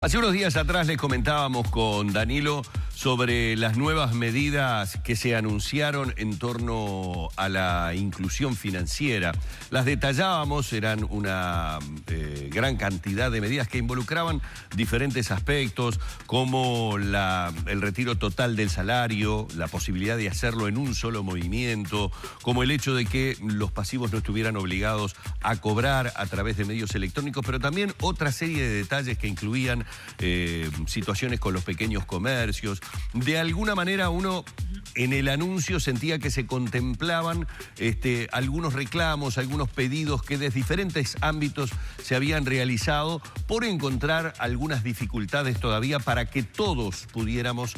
Hace unos días atrás les comentábamos con Danilo sobre las nuevas medidas que se anunciaron en torno a la inclusión financiera. Las detallábamos, eran una gran cantidad de medidas que involucraban diferentes aspectos, como el retiro total del salario, la posibilidad de hacerlo en un solo movimiento, como el hecho de que los pasivos no estuvieran obligados a cobrar a través de medios electrónicos, pero también otra serie de detalles que incluían situaciones con los pequeños comercios. De alguna manera uno en el anuncio sentía que se contemplaban algunos reclamos, algunos pedidos que desde diferentes ámbitos se habían realizado por encontrar algunas dificultades todavía para que todos pudiéramos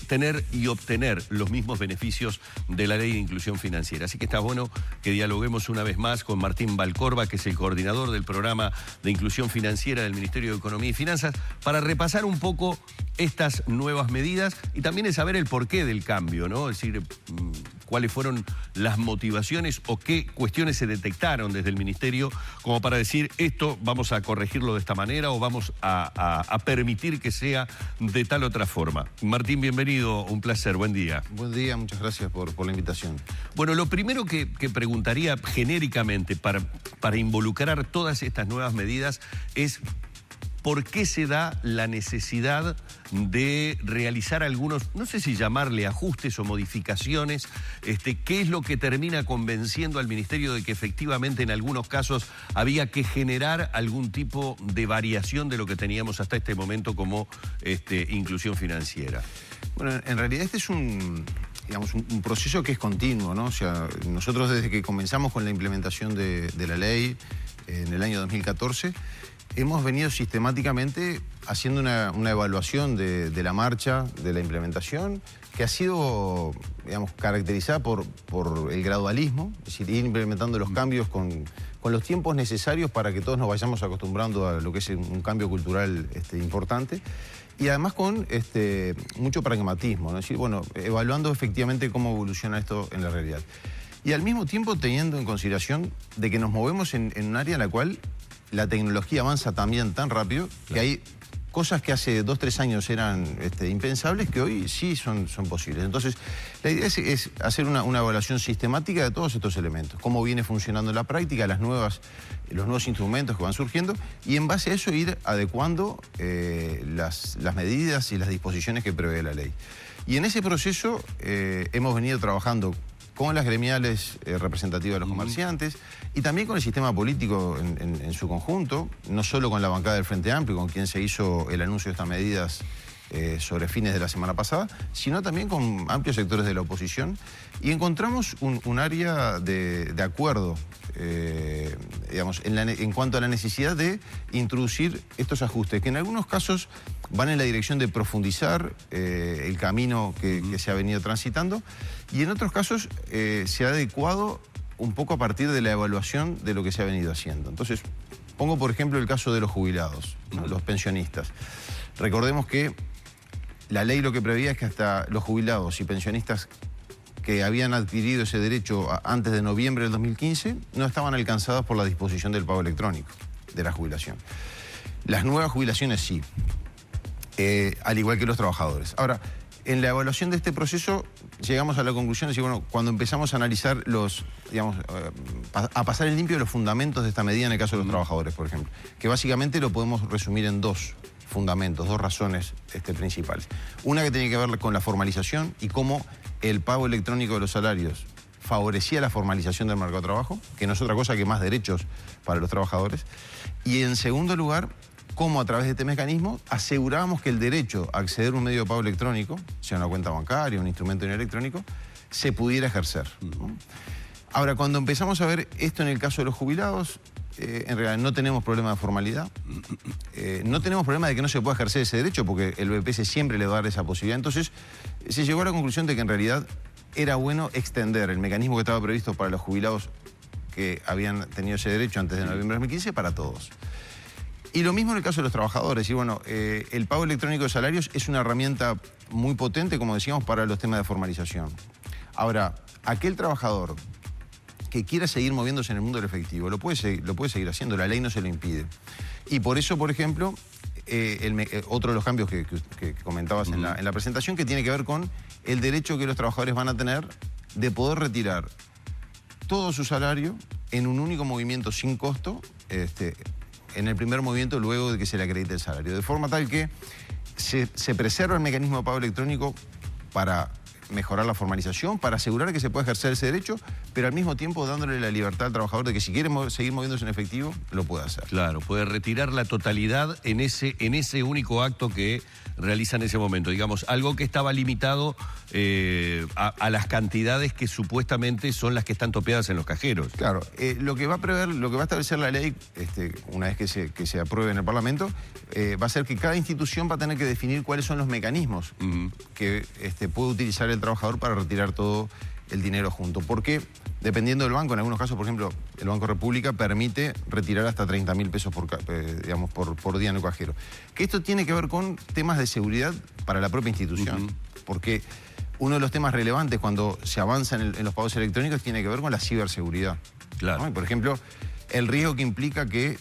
tener y obtener los mismos beneficios de la Ley de Inclusión Financiera. Así que está bueno que dialoguemos una vez más con Martín Valcorba, que es el coordinador del programa de Inclusión Financiera del Ministerio de Economía y Finanzas, para repasar un poco estas nuevas medidas y también de saber el porqué del cambio, ¿no? Es decir, cuáles fueron las motivaciones o qué cuestiones se detectaron desde el Ministerio como para decir esto vamos a corregirlo de esta manera o vamos a permitir que sea de tal otra forma. Martín, bienvenido, un placer, buen día. Buen día, muchas gracias por la invitación. Bueno, lo primero que preguntaría genéricamente para involucrar todas estas nuevas medidas es ¿por qué se da la necesidad de realizar algunos, no sé si llamarle ajustes o modificaciones? ¿Qué es lo que termina convenciendo al Ministerio de que efectivamente en algunos casos había que generar algún tipo de variación de lo que teníamos hasta este momento como inclusión financiera? Bueno, en realidad este es un proceso que es continuo, ¿no? O sea, nosotros desde que comenzamos con la implementación de la ley en el año 2014, hemos venido sistemáticamente haciendo una evaluación de la marcha, de la implementación, que ha sido, caracterizada por el gradualismo, es decir, ir implementando los cambios con los tiempos necesarios para que todos nos vayamos acostumbrando a lo que es un cambio cultural importante, y además con mucho pragmatismo, ¿no? Es decir, bueno, evaluando efectivamente cómo evoluciona esto en la realidad. Y al mismo tiempo teniendo en consideración de que nos movemos en un área en la cual la tecnología avanza también tan rápido que hay cosas que hace 2 o 3 años eran impensables que hoy sí son posibles. Entonces, la idea es hacer una evaluación sistemática de todos estos elementos, cómo viene funcionando en la práctica, los nuevos instrumentos que van surgiendo, y en base a eso ir adecuando las medidas y las disposiciones que prevé la ley. Y en ese proceso hemos venido trabajando con las gremiales representativas de los comerciantes y también con el sistema político en su conjunto, no solo con la bancada del Frente Amplio, con quien se hizo el anuncio de estas medidas sobre fines de la semana pasada, sino también con amplios sectores de la oposición, y encontramos un área de acuerdo, en cuanto a la necesidad de introducir estos ajustes, que en algunos casos van en la dirección de profundizar el camino que se ha venido transitando, y en otros casos se ha adecuado un poco a partir de la evaluación de lo que se ha venido haciendo. Entonces, pongo por ejemplo el caso de los jubilados, ¿no? Los pensionistas. Recordemos que la ley lo que preveía es que hasta los jubilados y pensionistas que habían adquirido ese derecho antes de noviembre del 2015 no estaban alcanzados por la disposición del pago electrónico de la jubilación. Las nuevas jubilaciones sí, al igual que los trabajadores. Ahora, en la evaluación de este proceso llegamos a la conclusión de decir, bueno, cuando empezamos a analizar a pasar en limpio los fundamentos de esta medida en el caso de los trabajadores, por ejemplo, que básicamente lo podemos resumir en 2 fundamentos, 2 razones principales. Una que tiene que ver con la formalización y cómo el pago electrónico de los salarios favorecía la formalización del mercado de trabajo, que no es otra cosa que más derechos para los trabajadores. Y en segundo lugar, cómo a través de este mecanismo asegurábamos que el derecho a acceder a un medio de pago electrónico, sea una cuenta bancaria, un instrumento electrónico, se pudiera ejercer, ¿no? Ahora, cuando empezamos a ver esto en el caso de los jubilados, en realidad no tenemos problema de formalidad, no tenemos problema de que no se pueda ejercer ese derecho, porque el BPS siempre le va a dar esa posibilidad. Entonces, se llegó a la conclusión de que en realidad era bueno extender el mecanismo que estaba previsto para los jubilados que habían tenido ese derecho antes de noviembre de 2015 para todos. Y lo mismo en el caso de los trabajadores. Y bueno, el pago electrónico de salarios es una herramienta muy potente, como decíamos, para los temas de formalización. Ahora, aquel trabajador que quiera seguir moviéndose en el mundo del efectivo lo puede seguir haciendo, la ley no se lo impide. Y por eso, por ejemplo, otro de los cambios que comentabas en la presentación, que tiene que ver con el derecho que los trabajadores van a tener de poder retirar todo su salario en un único movimiento sin costo, en el primer movimiento luego de que se le acredite el salario. De forma tal que se preserva el mecanismo de pago electrónico para mejorar la formalización, para asegurar que se puede ejercer ese derecho, pero al mismo tiempo dándole la libertad al trabajador de que si quiere seguir moviéndose en efectivo, lo puede hacer. Claro, puede retirar la totalidad en ese único acto que realiza en ese momento. Digamos, algo que estaba limitado a las cantidades que supuestamente son las que están topeadas en los cajeros. Claro, lo que va a establecer la ley, una vez que se apruebe en el Parlamento, va a ser que cada institución va a tener que definir cuáles son los mecanismos que puede utilizar el trabajador para retirar todo el dinero junto. Porque dependiendo del banco, en algunos casos, por ejemplo, el Banco República permite retirar hasta 30.000 pesos por día en el cajero. Que esto tiene que ver con temas de seguridad para la propia institución. Porque uno de los temas relevantes cuando se avanza en los pagos electrónicos tiene que ver con la ciberseguridad. Claro. ¿No? Por ejemplo, el riesgo que implica que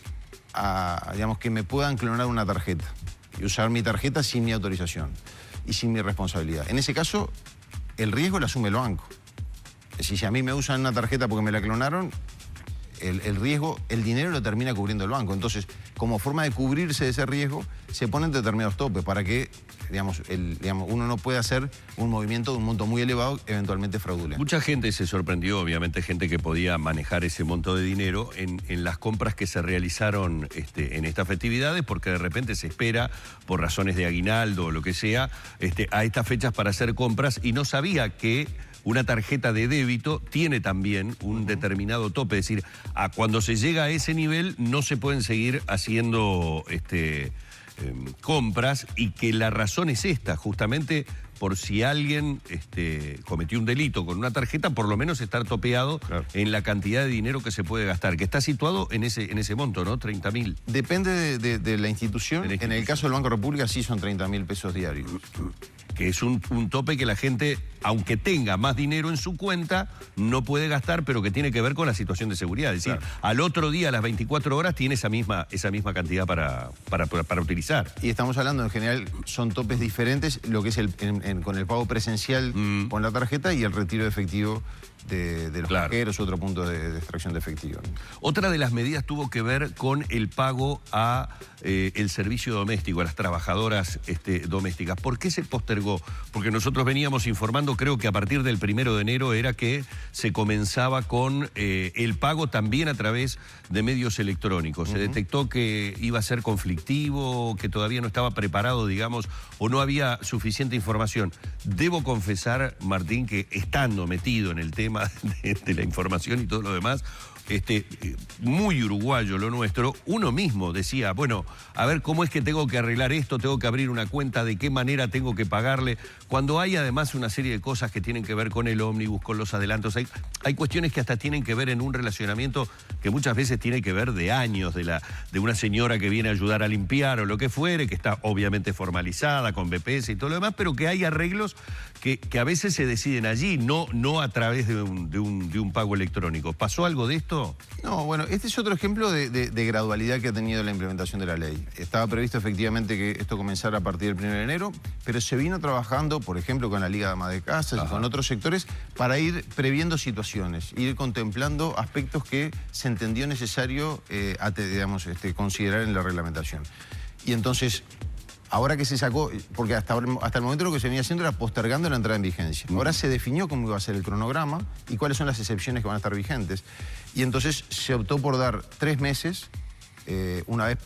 me puedan clonar una tarjeta y usar mi tarjeta sin mi autorización y sin mi responsabilidad. En ese caso, el riesgo lo asume el banco. Es decir, si a mí me usan una tarjeta porque me la clonaron, el riesgo, el dinero lo termina cubriendo el banco. Entonces, como forma de cubrirse de ese riesgo, se ponen determinados topes para que uno no pueda hacer un movimiento de un monto muy elevado, eventualmente fraudulento. Mucha gente se sorprendió, obviamente, gente que podía manejar ese monto de dinero en las compras que se realizaron en estas festividades, porque de repente se espera, por razones de aguinaldo o lo que sea, a estas fechas para hacer compras y no sabía que una tarjeta de débito tiene también un determinado tope. Es decir, cuando se llega a ese nivel no se pueden seguir haciendo compras, y que la razón es esta, justamente por si alguien cometió un delito con una tarjeta, por lo menos estar topeado en la cantidad de dinero que se puede gastar, que está situado en ese monto, ¿no? 30.000. Depende de la institución. En el caso del Banco República sí son 30.000 pesos diarios. Que es un tope que la gente, aunque tenga más dinero en su cuenta, no puede gastar, pero que tiene que ver con la situación de seguridad. Es decir, al otro día, a las 24 horas, tiene esa misma cantidad para utilizar. Y estamos hablando, en general, son topes diferentes, lo que es con el pago presencial con la tarjeta y el retiro de efectivo de los cajeros, otro punto de extracción de efectivo. Otra de las medidas tuvo que ver con el pago a el servicio doméstico, a las trabajadoras domésticas. ¿Por qué se postergó? Porque nosotros veníamos informando, creo que a partir del 1 de enero era que se comenzaba con el pago también a través de medios electrónicos. Se detectó que iba a ser conflictivo, que todavía no estaba preparado, digamos, o no había suficiente información. Debo confesar, Martín, que estando metido en el tema de la información y todo lo demás, muy uruguayo lo nuestro, uno mismo decía, bueno, a ver cómo es que tengo que arreglar esto, tengo que abrir una cuenta, de qué manera tengo que pagarle, cuando hay además una serie de cosas que tienen que ver con el ómnibus, con los adelantos, hay cuestiones que hasta tienen que ver en un relacionamiento que muchas veces tiene que ver de años, de una señora que viene a ayudar a limpiar o lo que fuere, que está obviamente formalizada con BPS y todo lo demás, pero que hay arreglos que a veces se deciden allí, no a través de un pago electrónico. ¿Pasó algo de esto? No, bueno, este es otro ejemplo de gradualidad que ha tenido la implementación de la ley. Estaba previsto efectivamente que esto comenzara a partir del 1 de enero, pero se vino trabajando, por ejemplo, con la Liga de Amas de Casas y con otros sectores, para ir previendo situaciones, ir contemplando aspectos que se entendió necesario considerar en la reglamentación. Y entonces, ahora que se sacó, porque hasta el momento lo que se venía haciendo era postergando la entrada en vigencia. Ahora se definió cómo iba a ser el cronograma y cuáles son las excepciones que van a estar vigentes. Y entonces se optó por dar 3 meses, una vez,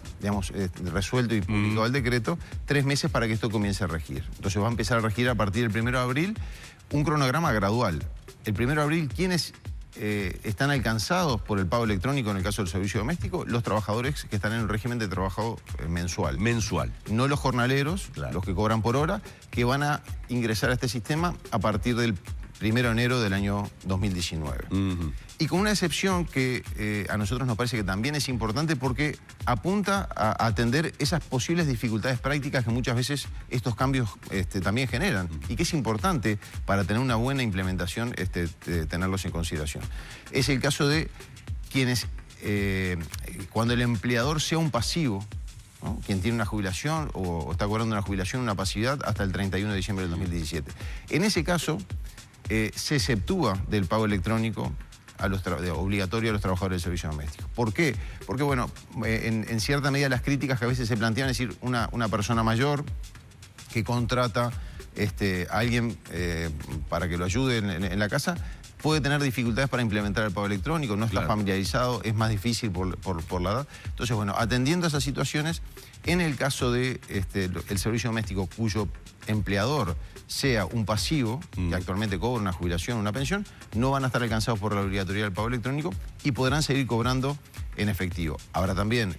resuelto y publicado el decreto, 3 meses para que esto comience a regir. Entonces va a empezar a regir a partir del 1 de abril un cronograma gradual. El 1 de abril, ¿quiénes están alcanzados por el pago electrónico en el caso del servicio doméstico? Los trabajadores que están en un régimen de trabajo mensual. No los jornaleros, los que cobran por hora, que van a ingresar a este sistema a partir del 1 de enero del año 2019. Y con una excepción que a nosotros nos parece que también es importante porque apunta a atender esas posibles dificultades prácticas que muchas veces estos cambios también generan y que es importante para tener una buena implementación tenerlos en consideración. Es el caso de quienes, cuando el empleador sea un pasivo, ¿no? Quien tiene una jubilación o está cobrando una jubilación, una pasividad, hasta el 31 de diciembre del 2017. En ese caso, se exceptúa del pago electrónico obligatorio a los trabajadores del servicio doméstico. ¿Por qué? Porque, bueno, en cierta medida las críticas que a veces se plantean, es decir, una persona mayor que contrata a alguien para que lo ayude en la casa, puede tener dificultades para implementar el pago electrónico, no está familiarizado, es más difícil por la edad. Entonces, bueno, atendiendo a esas situaciones, en el caso de el servicio doméstico cuyo empleador sea un pasivo, que actualmente cobra una jubilación o una pensión, no van a estar alcanzados por la obligatoriedad del pago electrónico y podrán seguir cobrando en efectivo. Ahora también,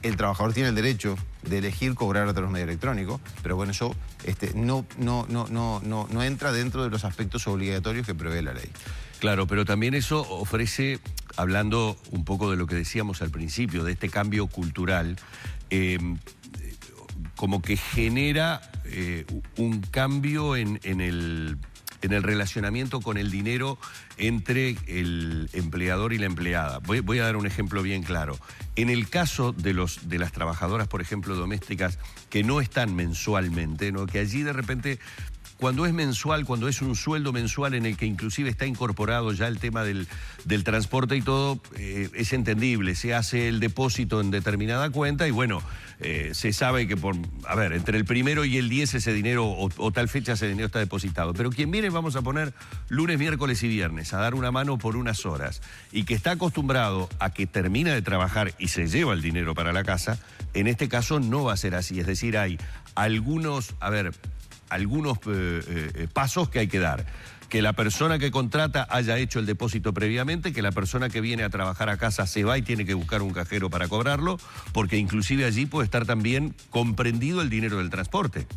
el trabajador tiene el derecho de elegir cobrar a través de un medio electrónico, pero bueno, eso no entra dentro de los aspectos obligatorios que prevé la ley. Claro, pero también eso ofrece, hablando un poco de lo que decíamos al principio, de este cambio cultural, como que genera un cambio en el relacionamiento con el dinero entre el empleador y la empleada. Voy a dar un ejemplo bien claro. En el caso de las trabajadoras, por ejemplo, domésticas, que no están mensualmente, ¿no? Que allí de repente, cuando es mensual, cuando es un sueldo mensual en el que inclusive está incorporado ya el tema del transporte y todo, es entendible. Se hace el depósito en determinada cuenta y bueno, se sabe que entre el 1 y el 10 ese dinero o tal fecha ese dinero está depositado. Pero quien viene, vamos a poner lunes, miércoles y viernes, a dar una mano por unas horas y que está acostumbrado a que termina de trabajar y se lleva el dinero para la casa, en este caso no va a ser así. Es decir, hay algunos pasos que hay que dar. Que la persona que contrata haya hecho el depósito previamente, que la persona que viene a trabajar a casa se va y tiene que buscar un cajero para cobrarlo, porque inclusive allí puede estar también comprendido el dinero del transporte.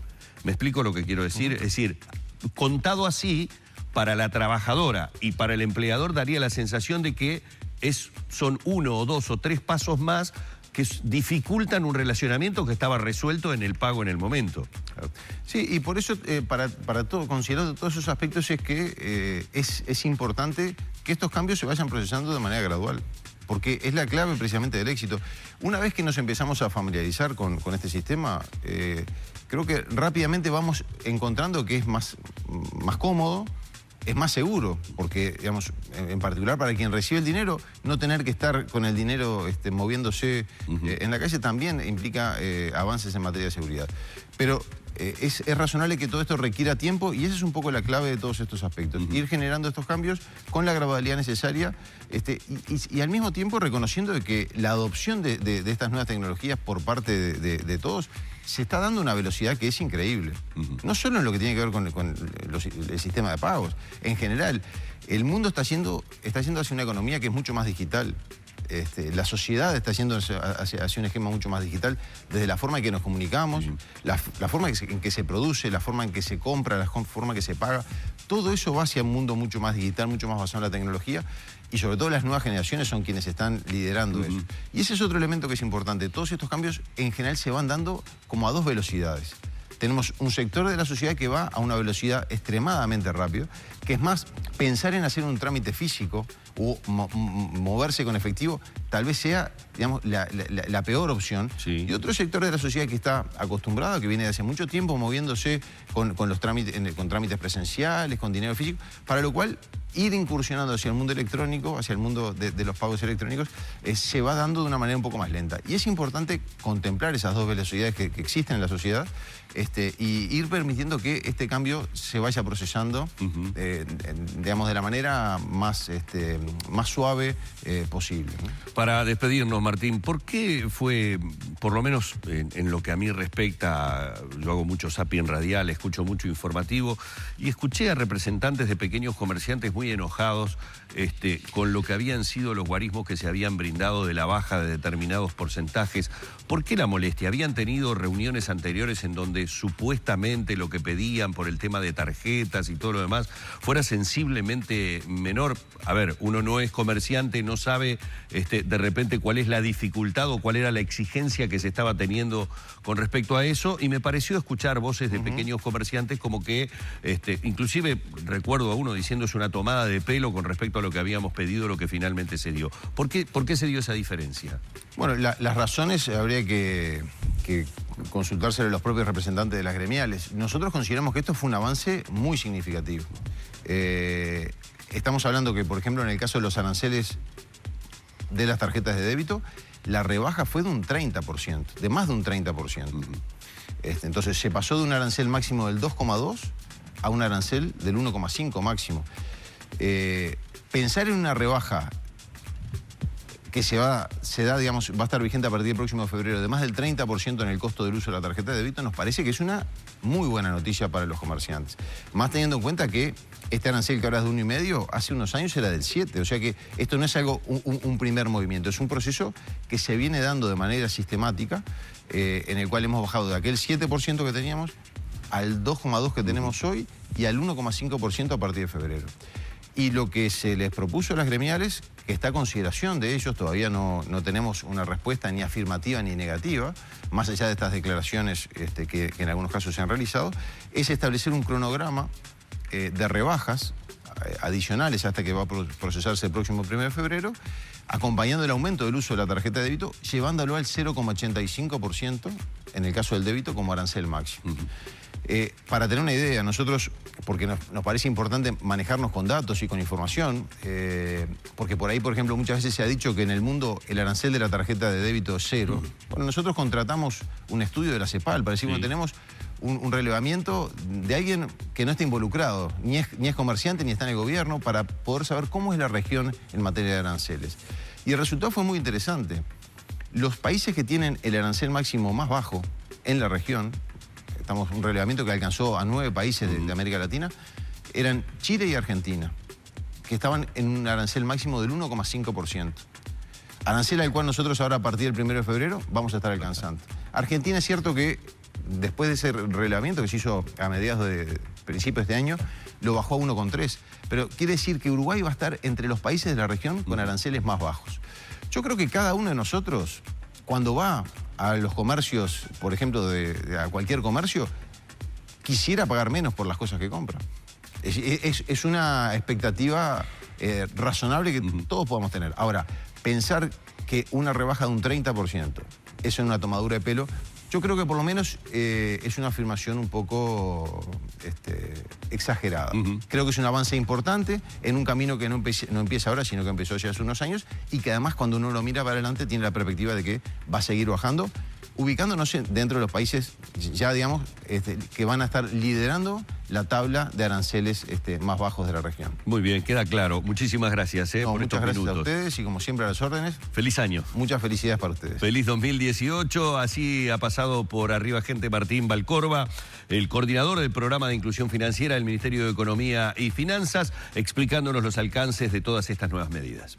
¿Me explico lo que quiero decir? Es decir, contado así, para la trabajadora y para el empleador daría la sensación de que son 1 o 2 o 3 pasos más que dificultan un relacionamiento que estaba resuelto en el pago en el momento. Sí, y por eso, considerando todos esos aspectos, es que es importante que estos cambios se vayan procesando de manera gradual, porque es la clave precisamente del éxito. Una vez que nos empezamos a familiarizar con este sistema, creo que rápidamente vamos encontrando que es más cómodo, es más seguro, porque, digamos, en particular para quien recibe el dinero, no tener que estar con el dinero moviéndose en la calle también implica avances en materia de seguridad. Pero es razonable que todo esto requiera tiempo y esa es un poco la clave de todos estos aspectos. Ir generando estos cambios con la gradualidad necesaria y al mismo tiempo reconociendo de que la adopción de estas nuevas tecnologías por parte de todos se está dando una velocidad que es increíble. No solo en lo que tiene que ver con el sistema de pagos. En general, el mundo está yendo hacia una economía que es mucho más digital. La sociedad está yendo hacia un esquema mucho más digital, desde la forma en que nos comunicamos, la forma en que se produce, la forma en que se compra, la forma en que se paga. Todo eso va hacia un mundo mucho más digital, mucho más basado en la tecnología y sobre todo las nuevas generaciones son quienes están liderando eso. Y ese es otro elemento que es importante. Todos estos cambios en general se van dando como a 2 velocidades. Tenemos un sector de la sociedad que va a una velocidad extremadamente rápida, que es más, pensar en hacer un trámite físico o moverse con efectivo, tal vez sea, digamos, la peor opción. Sí. Y otro sector de la sociedad que está acostumbrado, que viene de hace mucho tiempo moviéndose con trámites presenciales, con dinero físico, para lo cual ir incursionando hacia el mundo electrónico, hacia el mundo de los pagos electrónicos, se va dando de una manera un poco más lenta. Y es importante contemplar esas 2 velocidades que existen en la sociedad y ir permitiendo que este cambio se vaya procesando, digamos, de la manera más suave posible, ¿no? Para despedirnos, Martín, ¿por qué fue, por lo menos en lo que a mí respecta, yo hago mucho zapping radial, escucho mucho informativo, y escuché a representantes de pequeños comerciantes muy enojados con lo que habían sido los guarismos que se habían brindado de la baja de determinados porcentajes? ¿Por qué la molestia? ¿Habían tenido reuniones anteriores en donde supuestamente lo que pedían por el tema de tarjetas y todo lo demás fuera sensiblemente menor? A ver, uno no es comerciante, no sabe de repente cuál es la dificultad o cuál era la exigencia que se estaba teniendo con respecto a eso, y me pareció escuchar voces de pequeños comerciantes como que, inclusive recuerdo a uno diciendo es una tomada de pelo con respecto a lo que habíamos pedido, lo que finalmente se dio. ¿Por qué se dio esa diferencia? Bueno, las razones habría que que consultárselo a los propios representantes de las gremiales. Nosotros consideramos que esto fue un avance muy significativo. Estamos hablando que, por ejemplo, en el caso de los aranceles de las tarjetas de débito, la rebaja fue de un 30%, de más de un 30%. Entonces se pasó de un arancel máximo del 2,2 a un arancel del 1,5 máximo. Pensar en una rebaja que va a estar vigente a partir del próximo febrero de más del 30% en el costo del uso de la tarjeta de débito, nos parece que es una muy buena noticia para los comerciantes. Más teniendo en cuenta que este arancel que ahora es de 1,5, hace unos años era del 7. O sea que esto no es algo, un primer movimiento, es un proceso que se viene dando de manera sistemática, en el cual hemos bajado de aquel 7% que teníamos al 2,2% que tenemos hoy y al 1,5% a partir de febrero. Y lo que se les propuso a las gremiales, que está a consideración de ellos, todavía no tenemos una respuesta ni afirmativa ni negativa, más allá de estas declaraciones que en algunos casos se han realizado, es establecer un cronograma de rebajas adicionales hasta que va a procesarse el próximo 1 de febrero, acompañando el aumento del uso de la tarjeta de débito, llevándolo al 0,85% en el caso del débito como arancel máximo. Para tener una idea, nosotros, porque nos parece importante manejarnos con datos y con información, porque por ahí, por ejemplo, muchas veces se ha dicho que en el mundo el arancel de la tarjeta de débito es 0. Bueno, nosotros contratamos un estudio de la CEPAL para decir, bueno, tenemos un relevamiento de alguien que no está involucrado, ni es comerciante ni está en el gobierno, para poder saber cómo es la región en materia de aranceles. Y el resultado fue muy interesante. Los países que tienen el arancel máximo más bajo en la región, estamos un relevamiento que alcanzó a 9 países de América Latina, eran Chile y Argentina, que estaban en un arancel máximo del 1,5%. Arancel al cual nosotros ahora a partir del 1 de febrero vamos a estar alcanzando. Argentina es cierto que después de ese relevamiento que se hizo a mediados de principios de este año, lo bajó a 1,3%. Pero quiere decir que Uruguay va a estar entre los países de la región con aranceles más bajos. Yo creo que cada uno de nosotros, cuando va a los comercios, por ejemplo, a cualquier comercio, quisiera pagar menos por las cosas que compra. Es una expectativa razonable que todos podamos tener. Ahora, pensar que una rebaja de un 30% es una tomadura de pelo, yo creo que por lo menos es una afirmación un poco exagerada. Creo que es un avance importante en un camino que no empieza ahora, sino que empezó ya hace unos años y que además cuando uno lo mira para adelante tiene la perspectiva de que va a seguir bajando, ubicándonos dentro de los países ya, digamos, que van a estar liderando la tabla de aranceles más bajos de la región. Muy bien, queda claro. Muchísimas gracias por estos minutos. Muchas gracias a ustedes y como siempre a las órdenes. Feliz año. Muchas felicidades para ustedes. Feliz 2018. Así ha pasado por Arriba Gente Martín Valcorba, el coordinador del programa de inclusión financiera del Ministerio de Economía y Finanzas, explicándonos los alcances de todas estas nuevas medidas.